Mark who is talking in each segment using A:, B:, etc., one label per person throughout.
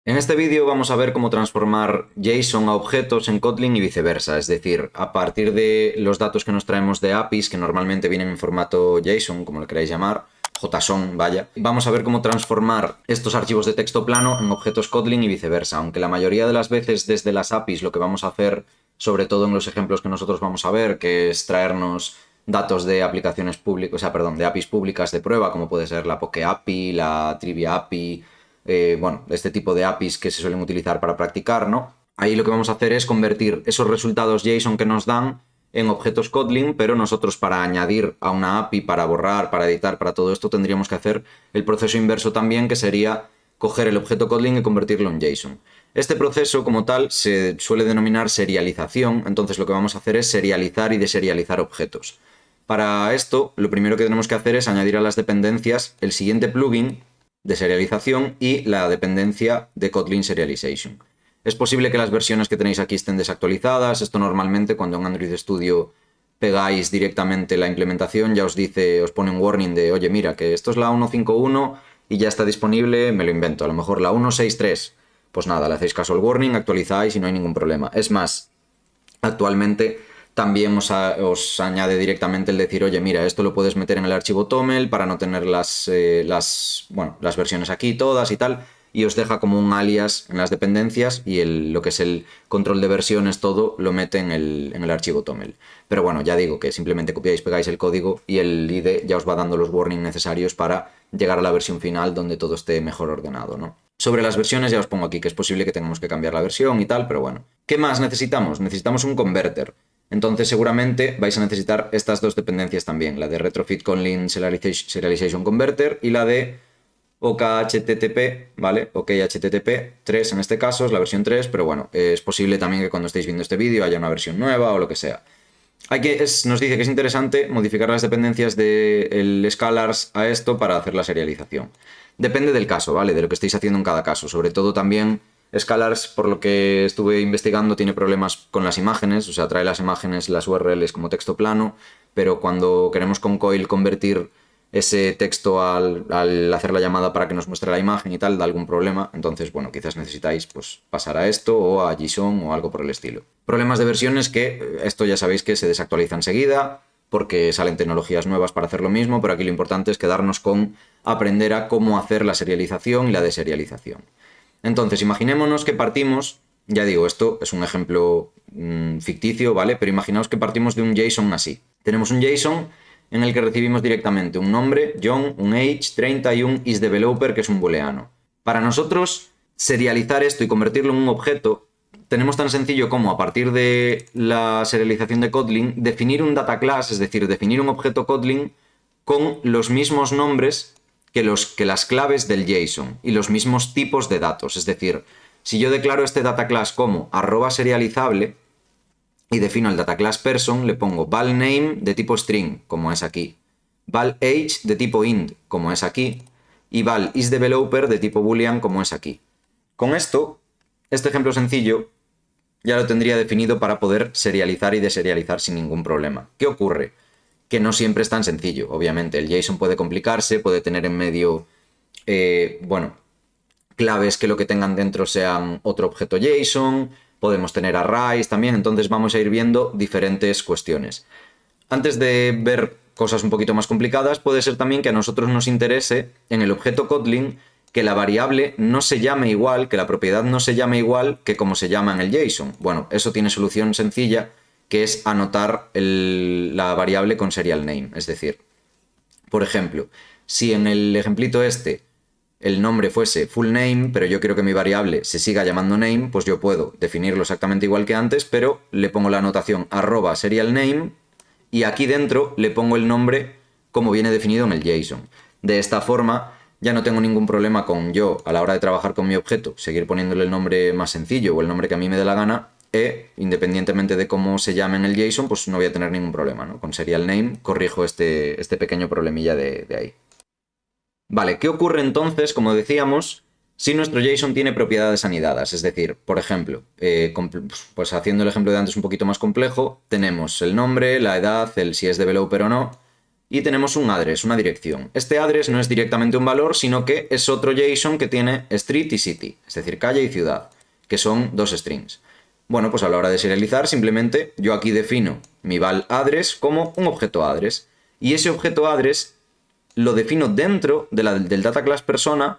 A: En este vídeo vamos a ver cómo transformar JSON a objetos en Kotlin y viceversa, es decir, a partir de los datos que nos traemos de APIs, que normalmente vienen en formato JSON, como lo queráis llamar, JSON, vaya, vamos a ver cómo transformar estos archivos de texto plano en objetos Kotlin y viceversa, aunque la mayoría de las veces desde las APIs lo que vamos a hacer, sobre todo en los ejemplos que nosotros vamos a ver, que es traernos datos de aplicaciones públicas, o sea, perdón, de APIs públicas de prueba, como puede ser la Poke API, la Trivia API, bueno, este tipo de APIs que se suelen utilizar para practicar, ¿no? Ahí lo que vamos a hacer es convertir esos resultados JSON que nos dan en objetos Kotlin, pero nosotros para añadir a una API, para borrar, para editar, para todo esto, tendríamos que hacer el proceso inverso también, que sería coger el objeto Kotlin y convertirlo en JSON. Este proceso, como tal, se suele denominar serialización, entonces lo que vamos a hacer es serializar y deserializar objetos. Para esto, lo primero que tenemos que hacer es añadir a las dependencias el siguiente plugin de serialización y la dependencia de Kotlin Serialization. Es posible que las versiones que tenéis aquí estén desactualizadas. Esto normalmente cuando en Android Studio pegáis directamente la implementación ya os dice, os pone un warning de, oye, mira, que esto es la 1.5.1 y ya está disponible, me lo invento, a lo mejor la 1.6.3. Pues nada, le hacéis caso al warning, actualizáis y no hay ningún problema. Es más, actualmente también os añade directamente el decir, oye, mira, esto lo puedes meter en el archivo TOML para no tener las versiones aquí todas y tal, y os deja como un alias en las dependencias y lo que es el control de versiones, todo lo mete en el archivo TOML. Pero bueno, ya digo que simplemente copiáis, pegáis el código y el IDE ya os va dando los warnings necesarios para llegar a la versión final donde todo esté mejor ordenado, ¿no? Sobre las versiones ya os pongo aquí que es posible que tengamos que cambiar la versión y tal, pero bueno. ¿Qué más necesitamos? Necesitamos un converter. Entonces seguramente vais a necesitar estas dos dependencias también, la de Retrofit Kotlin Serialization Converter y la de OKHTTP, ¿vale? OKHTTP 3 en este caso, es la versión 3, pero bueno, es posible también que cuando estéis viendo este vídeo haya una versión nueva o lo que sea. Nos dice que es interesante modificar las dependencias del Scalars a esto para hacer la serialización. Depende del caso, ¿vale? De lo que estéis haciendo en cada caso. Sobre todo también Scalars, por lo que estuve investigando, tiene problemas con las imágenes, o sea, trae las imágenes, las URLs como texto plano, pero cuando queremos con Coil convertir ese texto al hacer la llamada para que nos muestre la imagen y tal, da algún problema. Entonces, bueno, quizás necesitáis pues, pasar a esto o a JSON o algo por el estilo. Problemas de versiones que esto ya sabéis que se desactualiza enseguida porque salen tecnologías nuevas para hacer lo mismo, pero aquí lo importante es quedarnos con aprender a cómo hacer la serialización y la deserialización. Entonces, imaginémonos que partimos, ya digo, esto es un ejemplo ficticio, ¿vale? Pero imaginaos que partimos de un JSON así. Tenemos un JSON en el que recibimos directamente un nombre, John, un age, 30 y un isDeveloper, que es un booleano. Para nosotros, serializar esto y convertirlo en un objeto, tenemos tan sencillo como, a partir de la serialización de Kotlin, definir un data class, es decir, definir un objeto Kotlin con los mismos nombres que las claves del JSON y los mismos tipos de datos. Es decir, si yo declaro este data class como @serializable, y defino el data class person, le pongo val name de tipo string, como es aquí, val age de tipo int, como es aquí, y val isDeveloper de tipo boolean, como es aquí. Con esto, este ejemplo sencillo ya lo tendría definido para poder serializar y deserializar sin ningún problema. ¿Qué ocurre? Que no siempre es tan sencillo, obviamente. El JSON puede complicarse, puede tener en medio, claves que lo que tengan dentro sean otro objeto JSON, podemos tener arrays también, entonces vamos a ir viendo diferentes cuestiones. Antes de ver cosas un poquito más complicadas, puede ser también que a nosotros nos interese en el objeto Kotlin que la variable no se llame igual, que la propiedad no se llame igual que como se llama en el JSON. Bueno, eso tiene solución sencilla, que es anotar la variable con serial name. Es decir, por ejemplo, si en el ejemplito este el nombre fuese full name, pero yo quiero que mi variable se siga llamando name, pues yo puedo definirlo exactamente igual que antes, pero le pongo la anotación @serialName y aquí dentro le pongo el nombre como viene definido en el JSON. De esta forma ya no tengo ningún problema con yo, a la hora de trabajar con mi objeto, seguir poniéndole el nombre más sencillo o el nombre que a mí me dé la gana, independientemente de cómo se llame en el JSON, pues no voy a tener ningún problema, ¿no? Con serial name corrijo este pequeño problemilla de ahí. Vale, ¿qué ocurre entonces, como decíamos, si nuestro JSON tiene propiedades anidadas? Es decir, por ejemplo, pues haciendo el ejemplo de antes un poquito más complejo, tenemos el nombre, la edad, el si es developer o no, y tenemos un address, una dirección. Este address no es directamente un valor, sino que es otro JSON que tiene street y city, es decir, calle y ciudad, que son dos strings. Bueno, pues a la hora de serializar, simplemente yo aquí defino mi val address como un objeto address, y ese objeto address lo defino dentro de del data class persona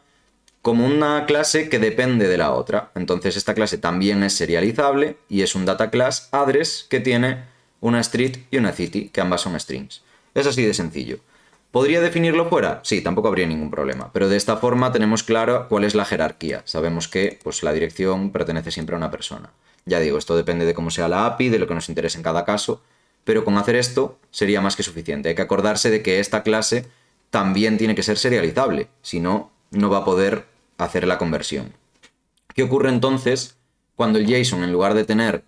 A: como una clase que depende de la otra. Entonces esta clase también es serializable y es un data class address que tiene una street y una city, que ambas son strings. Es así de sencillo. ¿Podría definirlo fuera? Sí, tampoco habría ningún problema, pero de esta forma tenemos claro cuál es la jerarquía. Sabemos que pues, la dirección pertenece siempre a una persona. Ya digo, esto depende de cómo sea la API, de lo que nos interese en cada caso, pero con hacer esto sería más que suficiente. Hay que acordarse de que esta clase también tiene que ser serializable, si no, no va a poder hacer la conversión. ¿Qué ocurre entonces cuando el JSON, en lugar de tener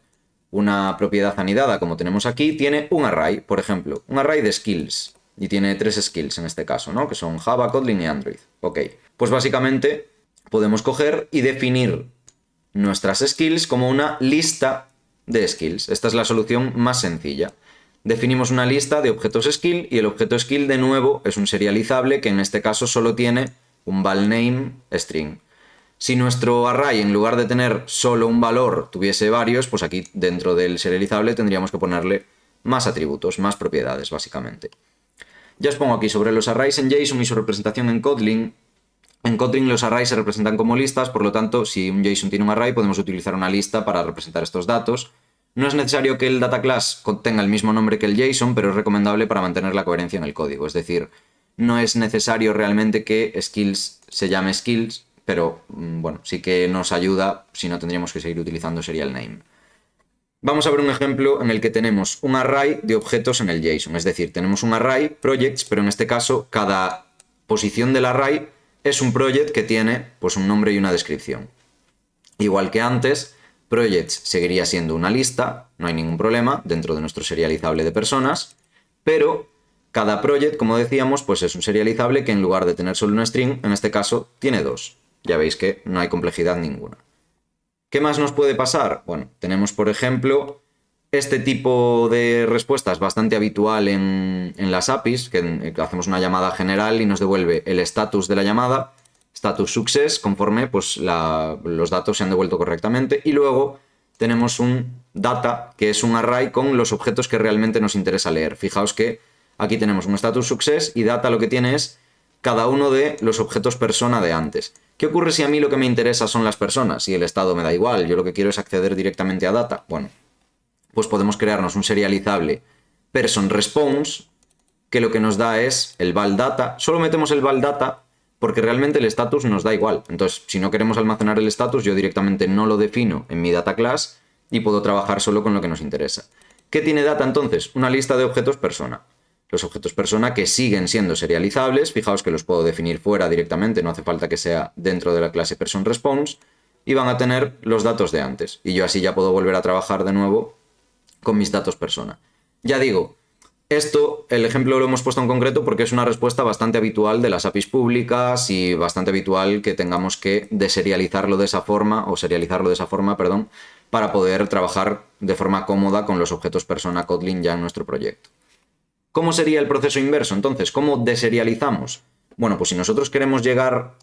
A: una propiedad anidada como tenemos aquí, tiene un array, por ejemplo, un array de skills, y tiene 3 skills en este caso, ¿no? Que son Java, Kotlin y Android. Ok, pues básicamente podemos coger y definir nuestras skills como una lista de skills. Esta es la solución más sencilla. Definimos una lista de objetos skill y el objeto skill de nuevo es un serializable que en este caso solo tiene un val name string. Si nuestro array, en lugar de tener solo un valor, tuviese varios, pues aquí dentro del serializable tendríamos que ponerle más atributos, más propiedades, básicamente. Ya os pongo aquí sobre los arrays en JSON y su representación en Kotlin. En Kotlin los arrays se representan como listas, por lo tanto, si un JSON tiene un array, podemos utilizar una lista para representar estos datos. No es necesario que el data class tenga el mismo nombre que el JSON, pero es recomendable para mantener la coherencia en el código. Es decir, no es necesario realmente que skills se llame skills, pero bueno, sí que nos ayuda, si no tendríamos que seguir utilizando serial name. Vamos a ver un ejemplo en el que tenemos un array de objetos en el JSON, es decir, tenemos un array, projects, pero en este caso cada posición del array es un project que tiene pues un nombre y una descripción. Igual que antes, projects seguiría siendo una lista, no hay ningún problema, dentro de nuestro serializable de personas, pero cada project, como decíamos, pues es un serializable que en lugar de tener solo una string, en este caso tiene dos. Ya veis que no hay complejidad ninguna. ¿Qué más nos puede pasar? Bueno, tenemos por ejemplo este tipo de respuestas bastante habitual en las APIs, que hacemos una llamada general y nos devuelve el status de la llamada, status success, conforme pues, los datos se han devuelto correctamente, y luego tenemos un data, que es un array con los objetos que realmente nos interesa leer. Fijaos que aquí tenemos un status success y data lo que tiene es cada uno de los objetos persona de antes. ¿Qué ocurre si a mí lo que me interesa son las personas y el estado me da igual? Yo lo que quiero es acceder directamente a data. Bueno, pues podemos crearnos un serializable person response que lo que nos da es el val data. Solo metemos el val data porque realmente el status nos da igual. Entonces, si no queremos almacenar el status, yo directamente no lo defino en mi data class y puedo trabajar solo con lo que nos interesa. ¿Qué tiene data entonces? Una lista de objetos persona. Los objetos persona que siguen siendo serializables, fijaos que los puedo definir fuera directamente, no hace falta que sea dentro de la clase personResponse, y van a tener los datos de antes. Y yo así ya puedo volver a trabajar de nuevo con mis datos persona. Ya digo, esto, el ejemplo lo hemos puesto en concreto porque es una respuesta bastante habitual de las APIs públicas y bastante habitual que tengamos que deserializarlo de esa forma, o serializarlo de esa forma, perdón, para poder trabajar de forma cómoda con los objetos persona Kotlin ya en nuestro proyecto. ¿Cómo sería el proceso inverso? Entonces, ¿cómo deserializamos? Bueno, pues si nosotros queremos llegar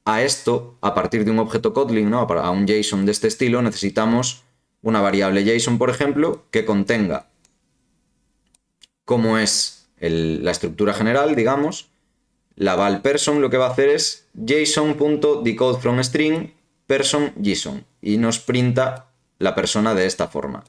A: a esto a partir de un objeto Kotlin, ¿no? A un JSON de este estilo, necesitamos una variable JSON, por ejemplo, que contenga cómo es la estructura general, digamos. La val person lo que va a hacer es json.decodeFromString person JSON y nos printa la persona de esta forma.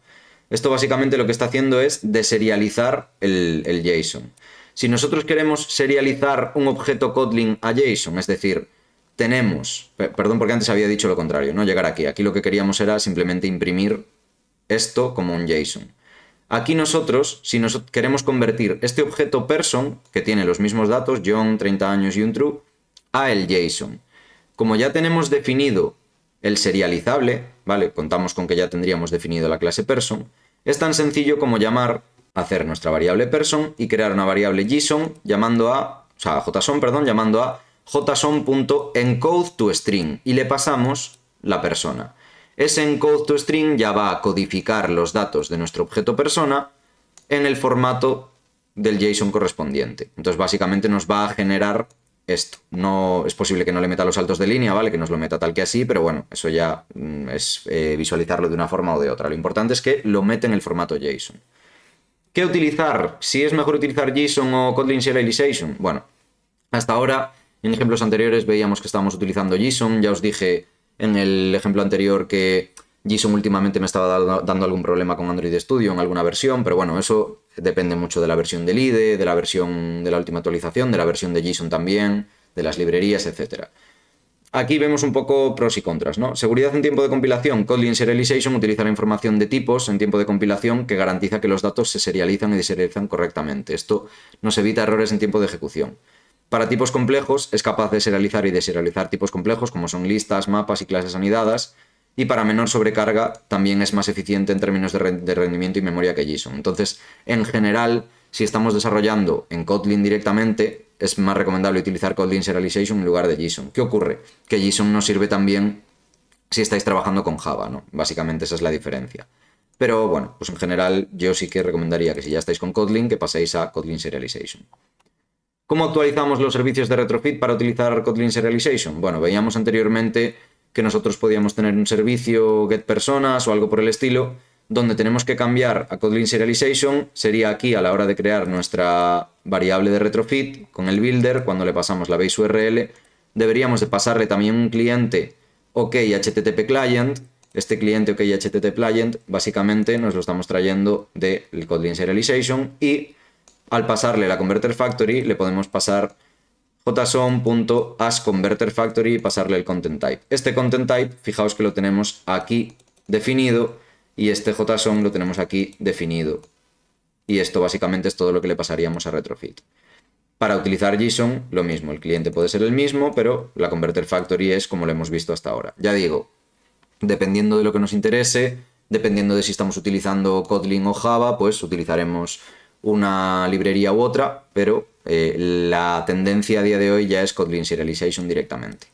A: Esto básicamente lo que está haciendo es deserializar el JSON. Si nosotros queremos serializar un objeto Kotlin a JSON, es decir, tenemos, perdón porque antes había dicho lo contrario, no llegar aquí. Aquí lo que queríamos era simplemente imprimir esto como un JSON. Aquí nosotros, si queremos convertir este objeto person, que tiene los mismos datos, John, 30 años y un true, a el JSON. Como ya tenemos definido el serializable, ¿vale? Contamos con que ya tendríamos definido la clase person. Es tan sencillo como hacer nuestra variable person y crear una variable JSON llamando a json.encode2string y le pasamos la persona. Ese encode2string ya va a codificar los datos de nuestro objeto persona en el formato del JSON correspondiente. Entonces, básicamente nos va a generar esto. No es posible que no le meta los saltos de línea, ¿vale? Que nos lo meta tal que así, pero bueno, eso ya es visualizarlo de una forma o de otra. Lo importante es que lo mete en el formato JSON. ¿Qué utilizar? ¿Si es mejor utilizar JSON o Kotlin Serialization? Bueno, hasta ahora, en ejemplos anteriores, veíamos que estábamos utilizando JSON. Ya os dije en el ejemplo anterior que JSON últimamente me estaba dando algún problema con Android Studio en alguna versión, pero bueno, eso depende mucho de la versión del IDE, de la versión de la última actualización, de la versión de JSON también, de las librerías, etc. Aquí vemos un poco pros y contras, ¿no? Seguridad en tiempo de compilación. Kotlin Serialization utiliza la información de tipos en tiempo de compilación que garantiza que los datos se serializan y deserializan correctamente. Esto nos evita errores en tiempo de ejecución. Para tipos complejos, es capaz de serializar y deserializar tipos complejos como son listas, mapas y clases anidadas. Y para menor sobrecarga, también es más eficiente en términos de rendimiento y memoria que JSON. Entonces, en general, si estamos desarrollando en Kotlin directamente, es más recomendable utilizar Kotlin Serialization en lugar de JSON. ¿Qué ocurre? Que JSON no sirve tan bien si estáis trabajando con Java, ¿no? Básicamente esa es la diferencia. Pero bueno, pues en general yo sí que recomendaría que si ya estáis con Kotlin, que paséis a Kotlin Serialization. ¿Cómo actualizamos los servicios de retrofit para utilizar Kotlin Serialization? Bueno, veíamos anteriormente que nosotros podíamos tener un servicio getPersonas o algo por el estilo, donde tenemos que cambiar a Kotlin Serialization. Sería aquí a la hora de crear nuestra variable de retrofit con el builder. Cuando le pasamos la base URL, deberíamos de pasarle también un cliente OK HTTP Client. Este cliente OK HTTP Client básicamente nos lo estamos trayendo del Kotlin Serialization, y al pasarle la Converter Factory le podemos pasar json.asConverterFactory y pasarle el content type. Este content type, fijaos que lo tenemos aquí definido, y este JSON lo tenemos aquí definido. Y esto básicamente es todo lo que le pasaríamos a retrofit. Para utilizar JSON, lo mismo. El cliente puede ser el mismo, pero la Converter Factory es como lo hemos visto hasta ahora. Ya digo, dependiendo de lo que nos interese, dependiendo de si estamos utilizando Kotlin o Java, pues utilizaremos una librería u otra, pero la tendencia a día de hoy ya es Kotlin Serialization directamente.